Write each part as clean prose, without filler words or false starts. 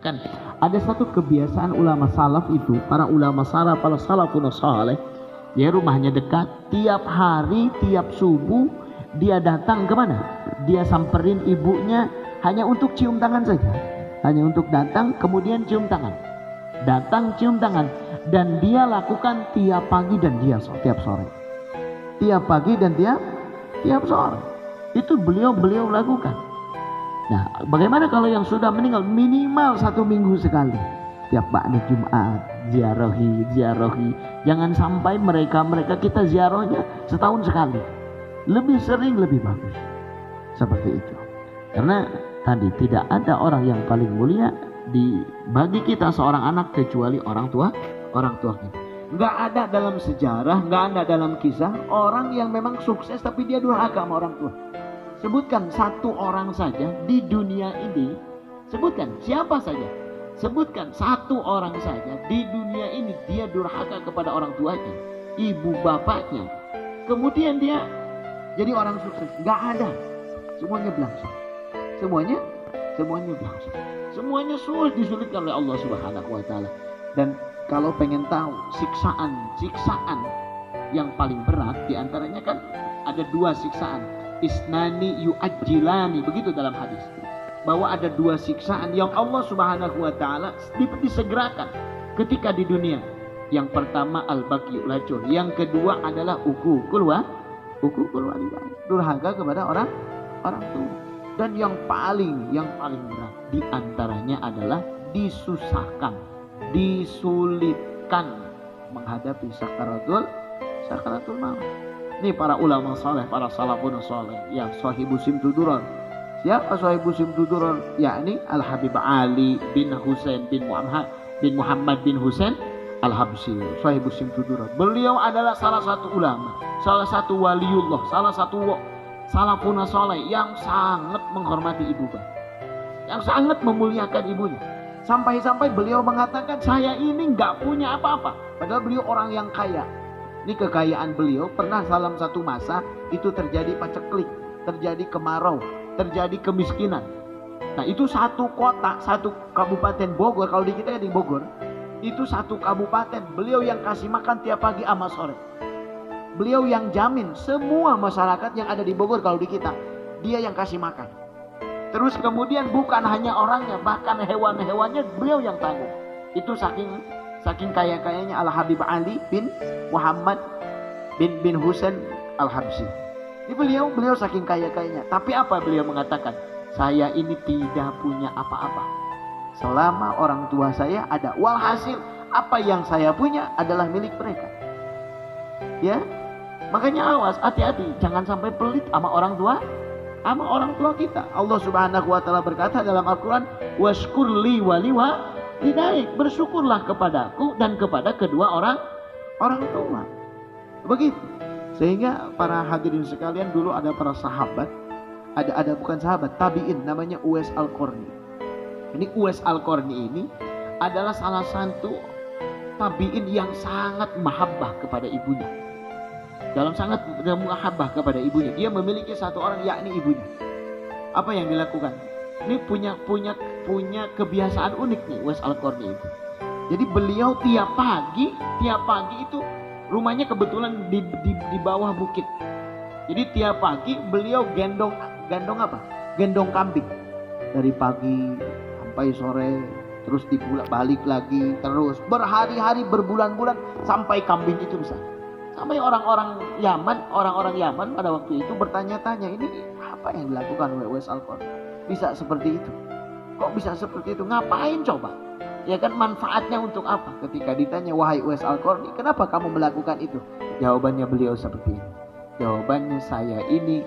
Bahkan ada satu kebiasaan ulama salaf itu, para ulama salaf, para salafun saleh, ya rumahnya dekat, tiap hari, tiap subuh dia datang kemana? Dia samperin ibunya hanya untuk cium tangan saja, hanya untuk datang kemudian cium tangan, datang cium tangan, dan dia lakukan tiap pagi dan dia tiap sore, tiap pagi dan tiap sore. Itu beliau lakukan. Nah, bagaimana kalau yang sudah meninggal? Minimal 1 minggu sekali, tiap ba'da Jumat ziarahi. Jangan sampai mereka kita ziarahnya setahun sekali, lebih sering lebih bagus seperti itu. Karena tadi tidak ada orang yang paling mulia bagi kita seorang anak kecuali orang tua kita. Nggak ada dalam sejarah, nggak ada dalam kisah orang yang memang sukses tapi dia durhaka sama orang tua. Sebutkan satu orang saja di dunia ini, sebutkan siapa saja, sebutkan satu orang saja di dunia ini dia durhaka kepada orang tuanya, ibu bapaknya, kemudian dia jadi orang sukses. Nggak ada, semuanya belangsang, semuanya belangsang, semuanya sulit disulitkan oleh Allah Subhanahu wa Ta'ala. Dan kalau pengen tahu siksaan yang paling berat diantaranya kan ada 2 siksaan. Isnani yu'ajjilani, begitu dalam hadis, bahwa ada 2 siksaan yang Allah Subhanahu wa Ta'ala disegerakan ketika di dunia. Yang pertama al-baqiul lajur, yang kedua adalah uququl walidain, durhaka kepada orang tua. Dan yang paling berat diantaranya adalah disusahkan, disulitkan menghadapi sakaratul maut. Ini para ulama saleh, para salafun saleh, ya sahibu simtuduron. Siapa sahibu simtuduron? Yakni Al-Habib Ali bin Husain bin Muhammad bin Husain Al-Habsyi, sahibu simtuduron. Beliau adalah salah satu ulama, salah satu waliullah, salah satu salafun saleh yang sangat menghormati ibunya, yang sangat memuliakan ibunya. Sampai-sampai beliau mengatakan, saya ini nggak punya apa-apa, padahal beliau orang yang kaya. Ini kekayaan beliau pernah dalam satu masa itu terjadi paceklik, terjadi kemarau, terjadi kemiskinan. Nah itu satu kota, satu kabupaten Bogor, kalau di kita di Bogor, itu satu kabupaten, beliau yang kasih makan tiap pagi sama sore. Beliau yang jamin semua masyarakat yang ada di Bogor, kalau di kita, dia yang kasih makan. Terus kemudian bukan hanya orangnya, bahkan hewan-hewannya beliau yang tanggung. Itu saking kaya-kayanya Al-Habib Ali bin Muhammad bin Husain Al-Habsyi. Ini beliau saking kaya-kayanya. Tapi apa beliau mengatakan? Saya ini tidak punya apa-apa selama orang tua saya ada. Walhasil apa yang saya punya adalah milik mereka. Ya, makanya awas, hati-hati, jangan sampai pelit sama orang tua kita. Allah Subhanahu wa Ta'ala berkata dalam Al-Quran, washkurli waliwa hidaik, bersyukurlah kepadaku dan kepada kedua orang tua. Begitu. Sehingga para hadirin sekalian, dulu ada para sahabat, ada bukan sahabat, tabi'in, namanya Uwais Al-Qarni. Ini Uwais Al-Qarni ini adalah salah satu tabi'in yang sangat mahabbah kepada ibunya. Dalam sangat mahabbah kepada ibunya, dia memiliki satu orang, yakni ibunya. Apa yang dilakukan? Ini punya kebiasaan unik nih Uwais Al-Qarni itu. Jadi beliau tiap pagi itu rumahnya kebetulan di bawah bukit. Jadi tiap pagi beliau gendong apa? Gendong kambing. Dari pagi sampai sore, terus balik lagi, terus berhari-hari, berbulan-bulan sampai kambing itu bisa. Sampai orang-orang Yaman pada waktu itu bertanya-tanya, ini apa yang dilakukan oleh Uwais Al-Qarni? Bisa seperti itu? Kok bisa seperti itu? Ngapain coba? Ya kan, manfaatnya untuk apa? Ketika ditanya, wahai Uwais Al-Qarni, kenapa kamu melakukan itu? Jawabannya beliau seperti ini. Jawabannya, saya ini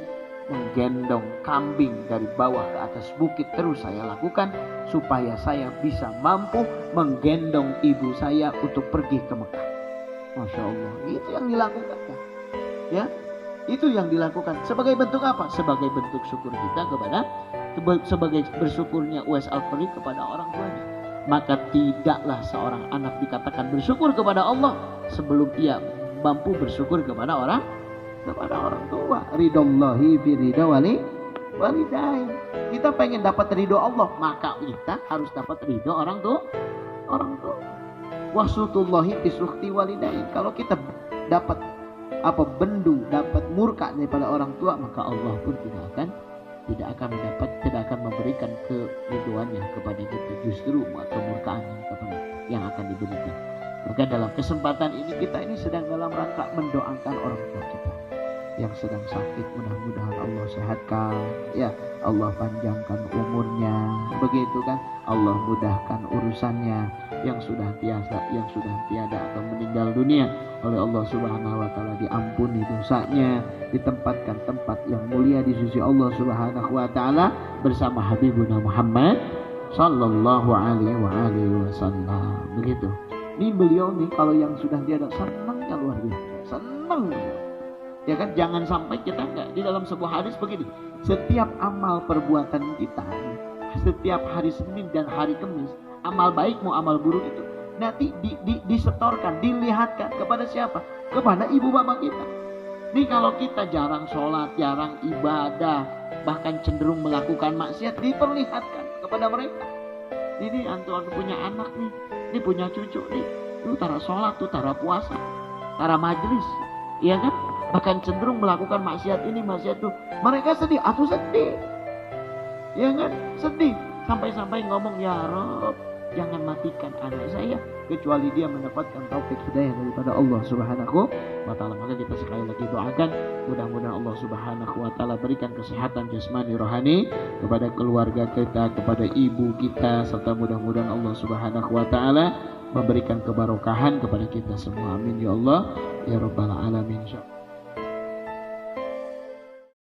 menggendong kambing dari bawah ke atas bukit terus saya lakukan supaya saya bisa mampu menggendong ibu saya untuk pergi ke Mekah. Masya Allah, itu yang dilakukan ya, itu yang dilakukan. Sebagai bentuk apa? Sebagai bentuk syukur kita sebagai bersyukurnya Uwais Al-Qarni kepada orang tuanya. Maka tidaklah seorang anak dikatakan bersyukur kepada Allah sebelum ia mampu bersyukur kepada orang tua. Ridallahi fi ridha walidain. Kita pengen dapat ridho Allah, maka kita harus dapat ridho orang tua. Wasutullahi bisukti walidain. Kalau kita dapat dapat murka daripada orang tua, maka Allah pun tidak akan memberikan keridhoannya kepada kita, justru kemurkaan yang akan diberikan. Maka dalam kesempatan ini kita sedang dalam rangka mendoakan orang tua kita yang sedang sakit, mudah-mudahan Allah sehatkan, ya Allah panjangkan umurnya, begitu kan, Allah mudahkan urusannya, yang sudah tiada atau meninggal dunia oleh Allah Subhanahu wa taala diampuni dosanya, ditempatkan tempat yang mulia di sisi Allah Subhanahu wa taala bersama Habibuna Muhammad sallallahu alaihi wasallam. Begitu. Ini beliau kalau yang sudah tiada senangnya luar biasa, senang. Ya kan, jangan sampai kita enggak. Di dalam sebuah hadis begini, setiap amal perbuatan kita setiap hari Senin dan hari Kamis, amal baik mau amal buruk itu nanti disetorkan, dilihatkan kepada siapa? Kepada ibu bapak kita. Nih kalau kita jarang sholat, jarang ibadah, bahkan cenderung melakukan maksiat, diperlihatkan kepada mereka. Ini antum punya anak nih, ini punya cucu nih, tuh tara sholat, tuh tara puasa, tara majelis, iya kan? Bahkan cenderung melakukan maksiat ini, maksiat itu. Mereka sedih, atau sedih, ya kan? Sedih, sampai-sampai ngomong, ya Rob, jangan matikan anak saya kecuali dia mendapatkan taufik hidayah daripada Allah Subhanahu wa taala. Maka kita sekali lagi doakan, mudah-mudahan Allah Subhanahu wa taala berikan kesehatan jasmani rohani kepada keluarga kita, kepada ibu kita, serta mudah-mudahan Allah Subhanahu wa taala memberikan kebarokahan kepada kita semua. Amin ya Allah ya rabbal alamin.